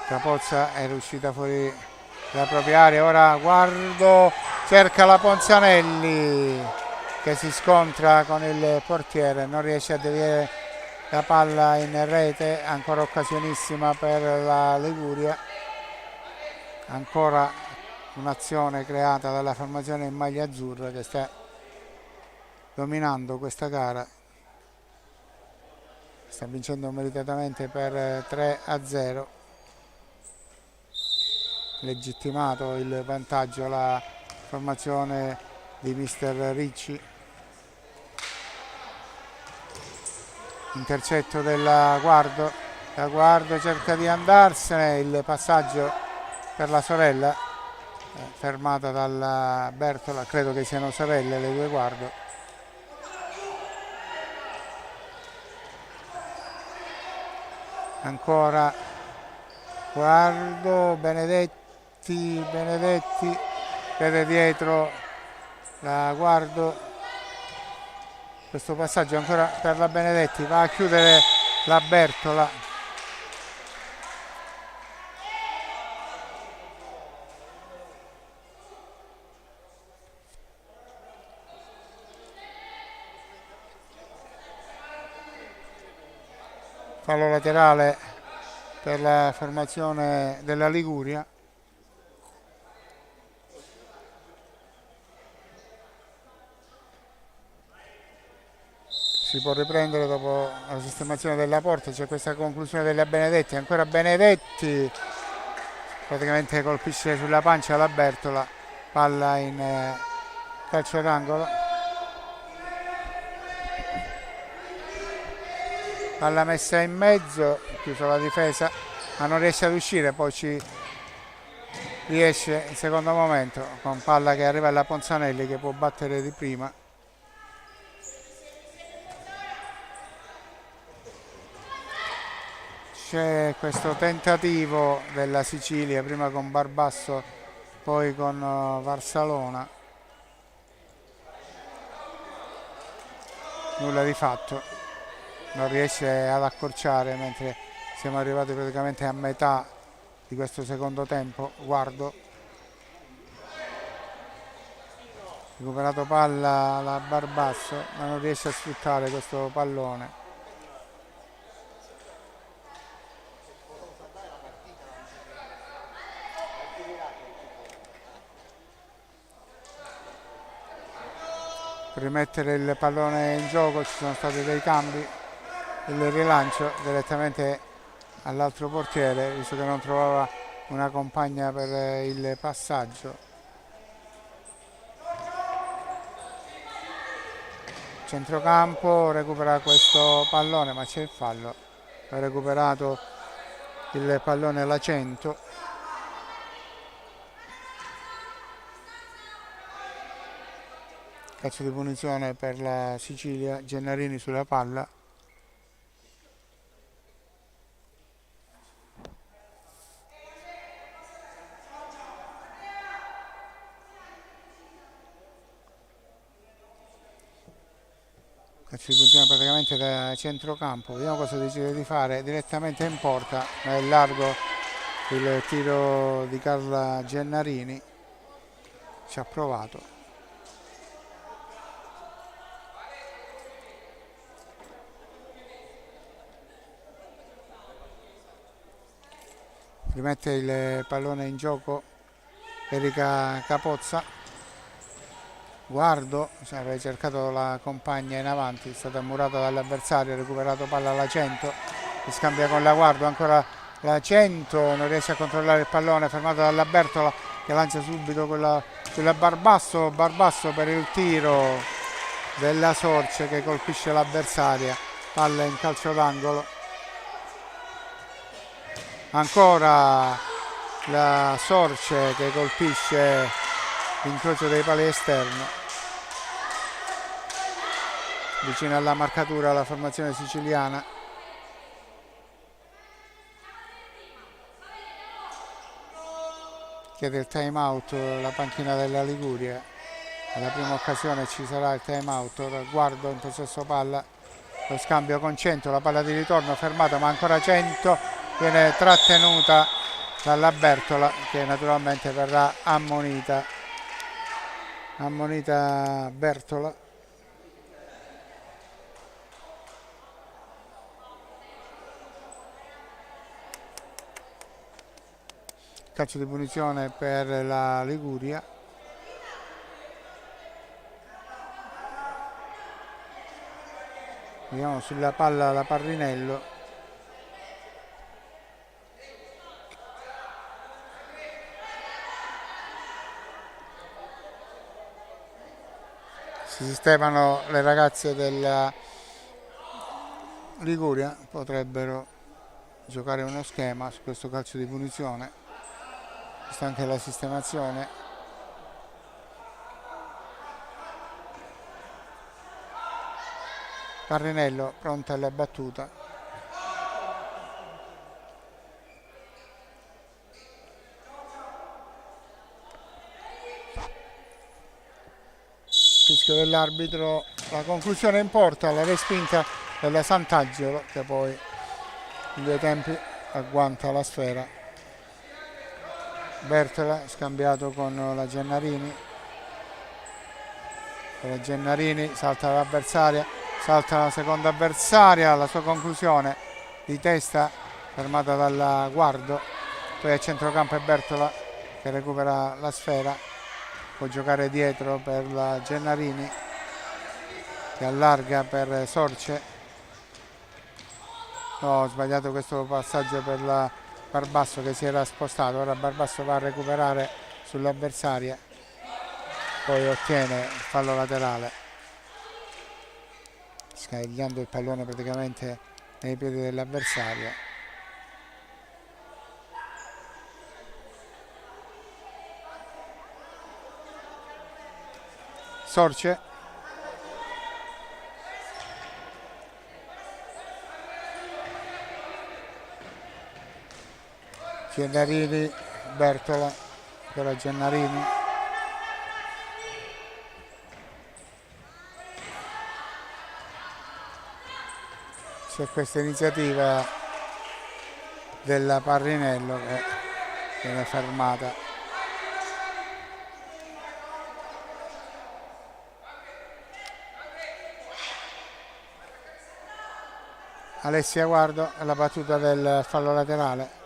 Capozza è riuscita fuori dalla propria area, ora Guardo cerca la Ponzanelli che si scontra con il portiere, non riesce a deviare la palla in rete, ancora occasionissima per la Liguria, ancora un'azione creata dalla formazione in maglia azzurra che sta dominando questa gara, sta vincendo meritatamente per 3-0. Legittimato il vantaggio la formazione di mister Ricci. Intercetto della Guardo, la Guardo cerca di andarsene, il passaggio per la sorella, fermata dalla Bertola, credo che siano sorelle le due Guardo. Ancora Guardo, Benedetti, vede dietro la Guardo, questo passaggio ancora per la Benedetti, va a chiudere la Bertola. Fallo laterale per la formazione della Liguria. Si può riprendere dopo la sistemazione della porta, c'è questa conclusione della Benedetti, ancora Benedetti, praticamente colpisce sulla pancia la Bertola, palla in calcio d'angolo. Palla messa in mezzo, chiuso la difesa, ma non riesce ad uscire, poi ci riesce in secondo momento con palla che arriva alla Ponzanelli che può battere di prima. C'è questo tentativo della Sicilia, prima con Barbasso, poi con Varsalona. Nulla di fatto, non riesce ad accorciare mentre siamo arrivati praticamente a metà di questo secondo tempo. Guardo, recuperato palla la Barbasso, ma non riesce a sfruttare questo pallone. Per rimettere il pallone in gioco ci sono stati dei cambi, il rilancio direttamente all'altro portiere, visto che non trovava una compagna per il passaggio. Centrocampo, recupera questo pallone, ma c'è il fallo, ha recuperato il pallone la 100. Calcio di punizione per la Sicilia, Gennarini sulla palla. Calcio di punizione praticamente da centrocampo, vediamo cosa decide di fare, direttamente in porta, ma è largo il tiro di Carla Gennarini, ci ha provato. Rimette il pallone in gioco Erika Capozza. Guardo, aveva cercato la compagna in avanti, è stata murata dall'avversario, ha recuperato palla alla 100. si scambia con la Guardo, ancora la 100, non riesce a controllare il pallone, fermato dalla Bertola che lancia subito quella Barbasso per il tiro della Sorce che colpisce l'avversaria, palla in calcio d'angolo. Ancora la Sorce che colpisce l'incrocio dei pali esterno, vicino alla marcatura la formazione siciliana. Chiede il time out la panchina della Liguria. Alla prima occasione ci sarà il time out. Guardo in possesso palla, lo scambio con 100, la palla di ritorno fermata, ma ancora 100 viene trattenuta dalla Bertola che naturalmente verrà ammonita Bertola. Calcio di punizione per la Liguria. Vediamo sulla palla la Parrinello. Si sistemano le ragazze della Liguria, potrebbero giocare uno schema su questo calcio di punizione. Questa anche la sistemazione. Parrinello pronta alla battuta. Fischio dell'arbitro, la conclusione in porta, la respinta della Sant'Angelo che poi in due tempi agguanta la sfera. Bertola scambiato con la Gennarini. La Gennarini salta l'avversaria, salta la seconda avversaria, la sua conclusione di testa fermata dalla Guardo. Poi a centrocampo è Bertola che recupera la sfera, può giocare dietro per la Gennarini che allarga per Sorce. No, ho sbagliato questo passaggio per la Barbasso che si era spostato, ora Barbasso va a recuperare sull'avversaria, poi ottiene il fallo laterale, scagliando il pallone praticamente nei piedi dell'avversaria. Sorce. Gennarini, Bertola per la Gennarini. C'è questa iniziativa della Parrinello che viene fermata. Alessia Guardo alla battuta del fallo laterale.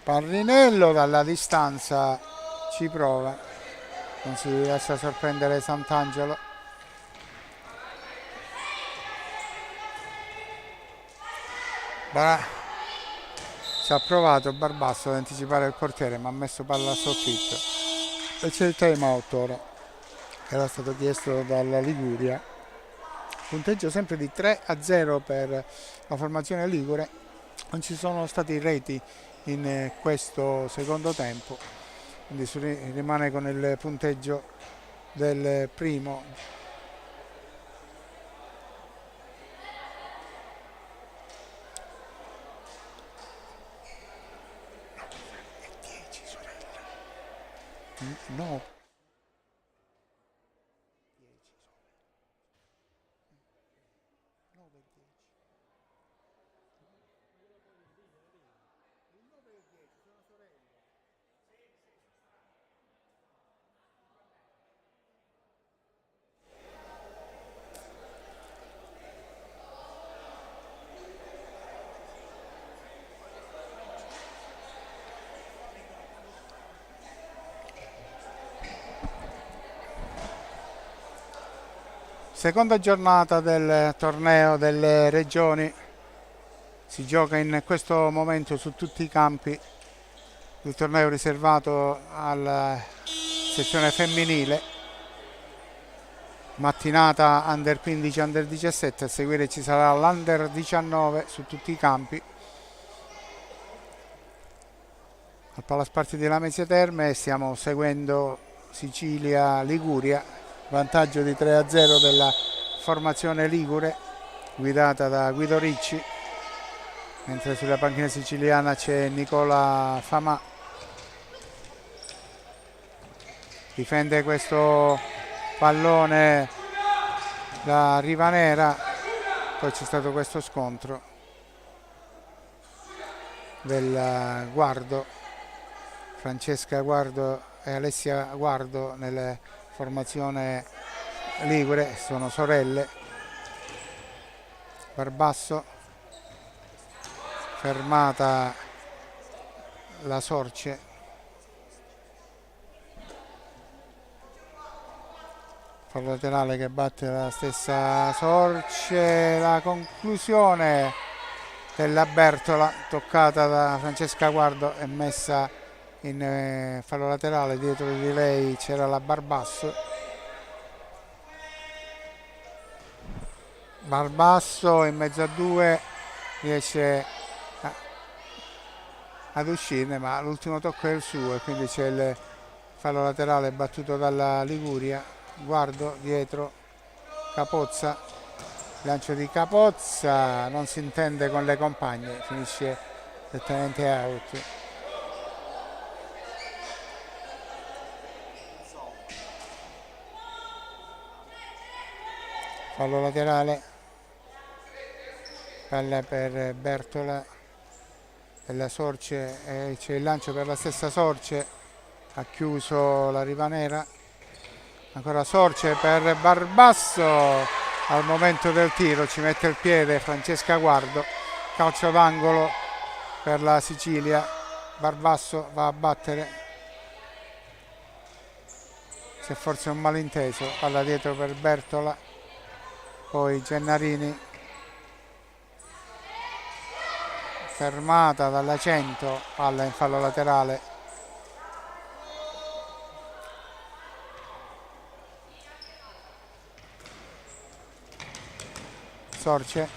Parrinello dalla distanza ci prova, non si lascia sorprendere Sant'Angelo. Ci ha provato Barbasso ad anticipare il portiere ma ha messo palla a soffitto e c'è il time out ora che era stato chiesto dalla Liguria. Punteggio sempre di 3-0 per la formazione ligure, non ci sono stati reti in questo secondo tempo, quindi rimane con il punteggio del primo. No. Seconda giornata del torneo delle regioni, si gioca in questo momento su tutti i campi il torneo riservato alla sezione femminile, mattinata under 15 under 17, a seguire ci sarà l'under 19 su tutti i campi. Al Palasparti di Lamezia Terme stiamo seguendo Sicilia-Liguria, vantaggio di 3-0 della formazione ligure guidata da Guido Ricci, mentre sulla panchina siciliana c'è Nicola Famà. Difende questo pallone da Rivanera, poi c'è stato questo scontro del Guardo, Francesca Guardo e Alessia Guardo nella formazione ligure, sono sorelle. Barbasso, fermata la Sorce, fallo laterale che batte la stessa Sorce, la conclusione della Bertola toccata da Francesca Guardo e messa in fallo laterale. Dietro di lei c'era la Barbasso. Barbasso in mezzo a due riesce ad uscirne, ma l'ultimo tocco è il suo e quindi c'è il fallo laterale battuto dalla Liguria. Guardo dietro, Capozza, lancio di Capozza, non si intende con le compagne, finisce direttamente out. Fallo laterale, palla per Bertola e la Sorce, e c'è il lancio per la stessa Sorce, ha chiuso la Rivanera. Ancora Sorce per Barbasso, al momento del tiro ci mette il piede Francesca Guardo, calcio d'angolo per la Sicilia. Barbasso va a battere, c'è forse un malinteso, palla dietro per Bertola, poi Gennarini, fermata dalla 100, palla in fallo laterale. Sorce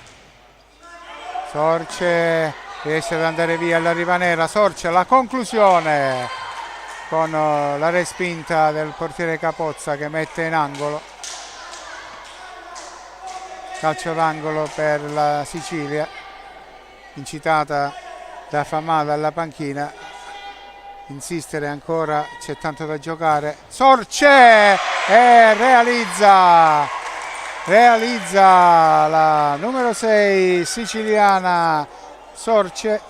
riesce ad andare via alla Rivanera. Sorce, la conclusione con la respinta del portiere Capozza che mette in angolo. Calcio d'angolo per la Sicilia, incitata da Famà dalla panchina. Insistere ancora, c'è tanto da giocare. Sorce e realizza la numero 6 siciliana Sorce,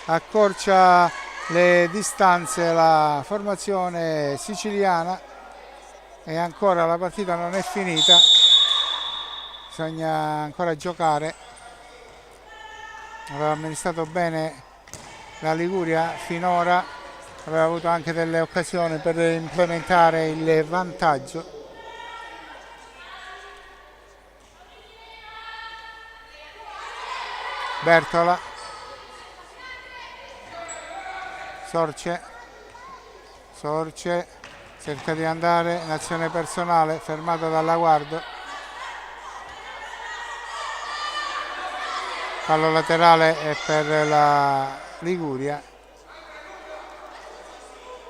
accorcia le distanze la formazione siciliana e ancora la partita non è finita, bisogna ancora giocare. Aveva amministrato bene la Liguria finora, aveva avuto anche delle occasioni per implementare il vantaggio. Bertola, Sorce cerca di andare in azione personale, fermato dalla Guardo. Fallo laterale è per la Liguria.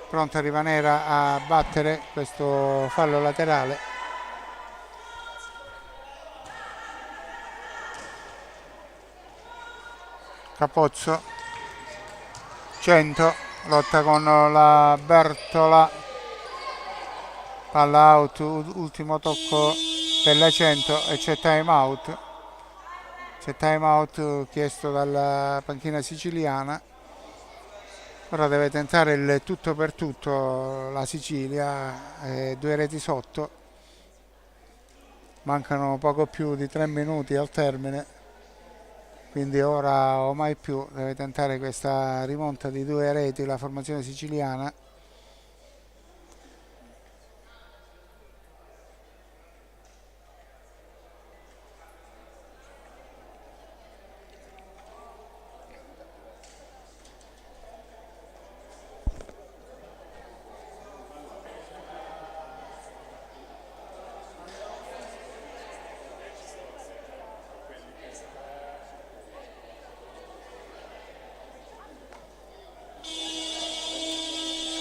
Pronta Rivanera a battere questo fallo laterale. Capozzo, 100, lotta con la Bertola, palla out, ultimo tocco della 100 e c'è time out. C'è time out chiesto dalla panchina siciliana. Ora deve tentare il tutto per tutto la Sicilia, 2 reti sotto, mancano poco più di 3 minuti al termine, quindi ora o mai più deve tentare questa rimonta di 2 reti la formazione siciliana.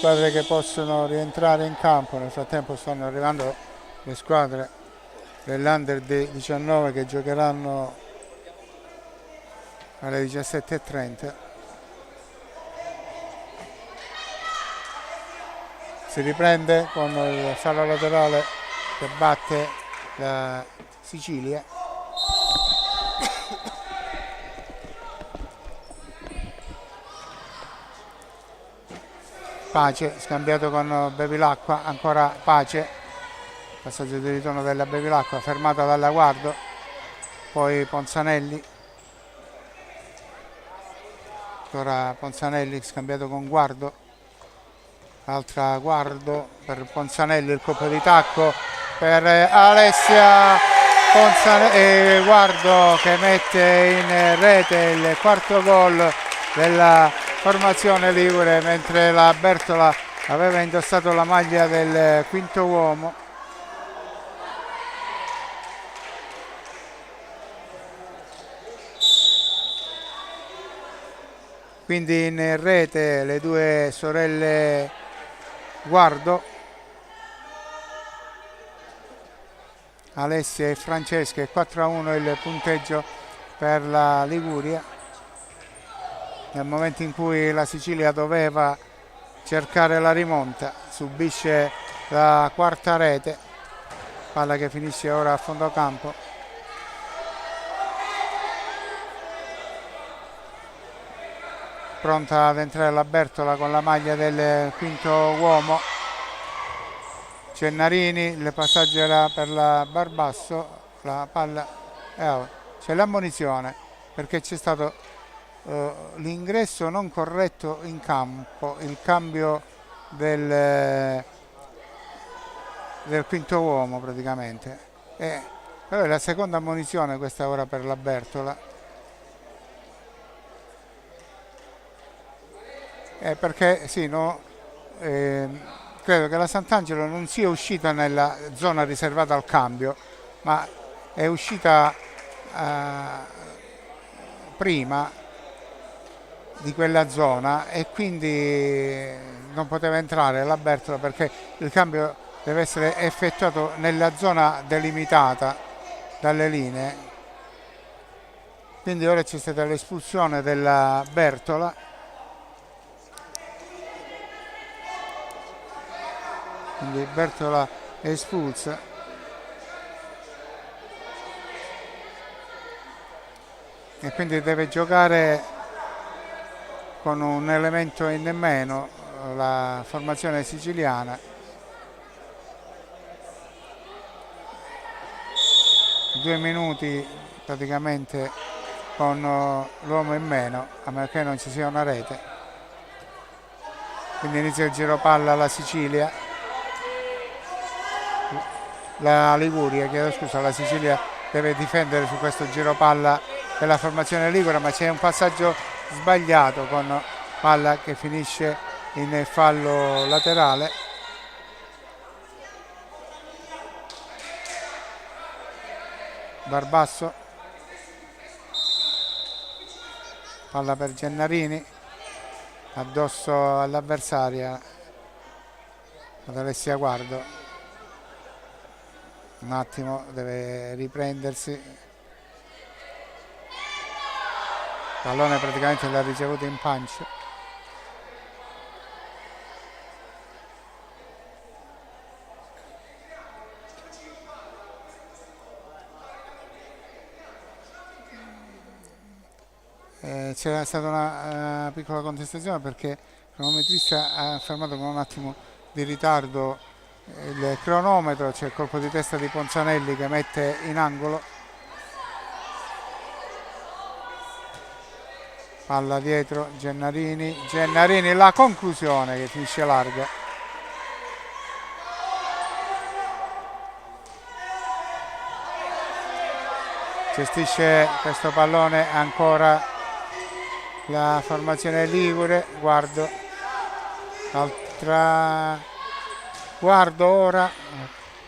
squadre che possono rientrare in campo. Nel frattempo stanno arrivando le squadre dell'Under 19 che giocheranno alle 17:30. Si riprende con il fallo laterale che batte la Sicilia. Pace scambiato con Bevilacqua, ancora Pace, passaggio di ritorno della Bevilacqua fermata dalla Guardo, poi Ponzanelli, ancora Ponzanelli scambiato con Guardo, altra Guardo per Ponzanelli, il colpo di tacco per Alessia Guardo che mette in rete il quarto gol della formazione ligure, mentre la Bertola aveva indossato la maglia del quinto uomo. Quindi in rete le due sorelle Guardo, Alessia e Francesca, 4-1 il punteggio per la Liguria. Nel momento in cui la Sicilia doveva cercare la rimonta, subisce la quarta rete, palla che finisce ora a fondo campo. Pronta ad entrare la Bertola con la maglia del quinto uomo. Cennarini, il passaggio era per la Barbasso, la palla c'è l'ammonizione perché c'è stato l'ingresso non corretto in campo, il cambio del quinto uomo praticamente. Però è la seconda ammonizione questa ora per la Bertola. Perché sì, no, credo che la Sant'Angelo non sia uscita nella zona riservata al cambio, ma è uscita prima di quella zona e quindi non poteva entrare la Bertola perché il cambio deve essere effettuato nella zona delimitata dalle linee. Quindi ora c'è stata l'espulsione della Bertola. Quindi Bertola è espulsa. E quindi deve giocare con un elemento in meno la formazione siciliana. 2 minuti praticamente con l'uomo in meno, a meno che non ci sia una rete. Quindi inizia il giro palla alla Sicilia. La Liguria, chiedo scusa, la Sicilia deve difendere su questo giro palla della formazione ligure, ma c'è un passaggio sbagliato con palla che finisce in fallo laterale. Barbasso, palla per Gennarini, addosso all'avversaria ad Alessia Guardo. Un attimo, deve riprendersi. Pallone praticamente l'ha ricevuto in pancia. C'era stata una piccola contestazione perché il cronometrista ha fermato con un attimo di ritardo il cronometro. C'è il colpo di testa di Ponzanelli che mette in angolo. Palla dietro, Gennarini, la conclusione che finisce larga. Gestisce questo pallone ancora la formazione ligure. Guardo ora,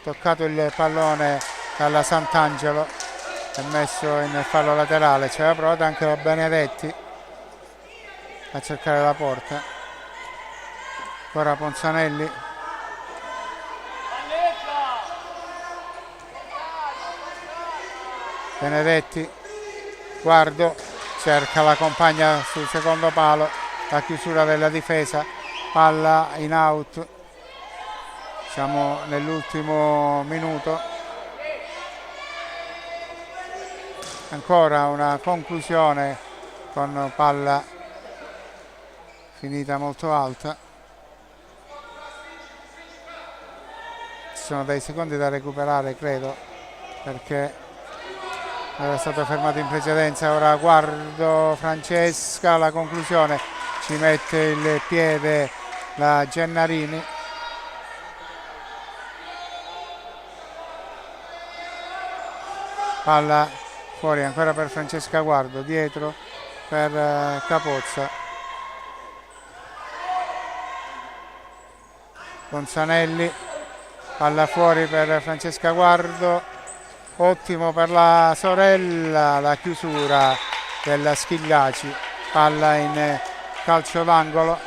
toccato il pallone dalla Sant'Angelo e messo in fallo laterale. C'era provato anche la Benedetti a cercare la porta. Ancora Ponzanelli. Benedetti, Guardo, cerca la compagna sul secondo palo, la chiusura della difesa, palla in out, siamo nell'ultimo minuto, ancora una conclusione con palla finita molto alta, ci sono dei secondi da recuperare credo, perché era stato fermato in precedenza. Ora Guardo, Francesca, la conclusione, ci mette il piede la Gennarini. Palla fuori ancora per Francesca Guardo, dietro per Capozza. Ponzanelli, palla fuori per Francesca Guardo. Ottimo per la sorella, la chiusura della Schillaci, palla in calcio d'angolo.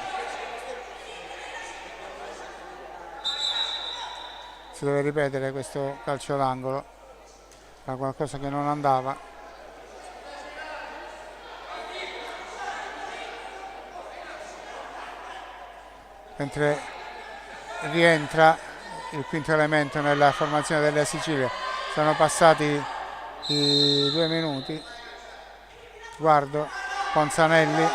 Si deve ripetere questo calcio d'angolo, era qualcosa che non andava. Mentre rientra il quinto elemento nella formazione della Sicilia. Sono passati i 2 minuti. Guardo Ponzanelli.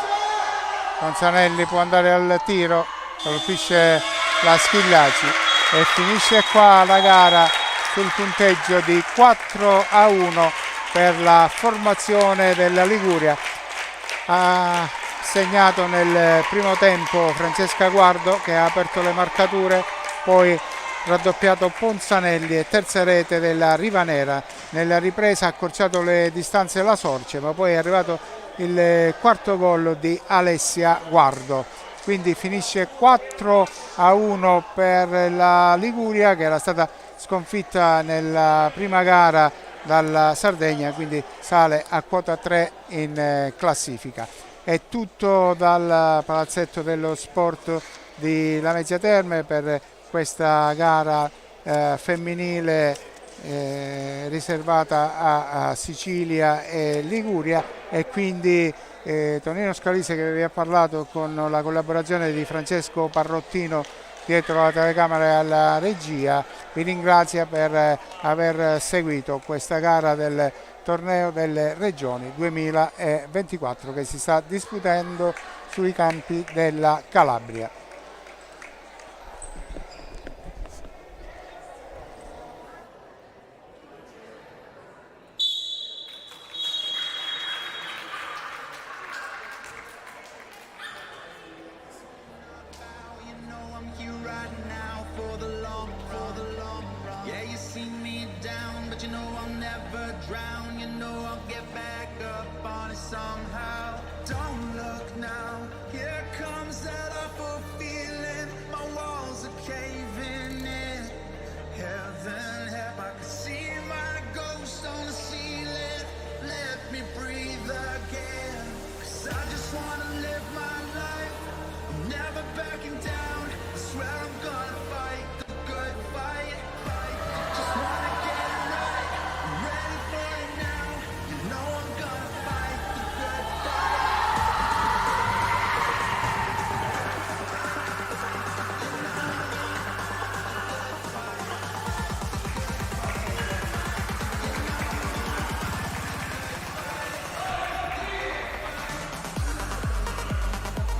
Ponzanelli può andare al tiro, colpisce la Schillaci e finisce qua la gara sul punteggio di 4-1 per la formazione della Liguria. Ha segnato nel primo tempo Francesca Guardo, che ha aperto le marcature, poi raddoppiato Ponzanelli e terza rete della Rivanera. Nella ripresa ha accorciato le distanze la Sorce, ma poi è arrivato il quarto gol di Alessia Guardo. Quindi finisce 4-1 per la Liguria, che era stata sconfitta nella prima gara dalla Sardegna, quindi sale a quota 3 in classifica. È tutto dal palazzetto dello sport di Lamezia Terme per questa gara femminile riservata a Sicilia e Liguria, e quindi Tonino Scalise, che vi ha parlato con la collaborazione di Francesco Parrottino dietro la telecamera e alla regia, vi ringrazia per aver seguito questa gara del torneo delle regioni 2024 che si sta disputando sui campi della Calabria.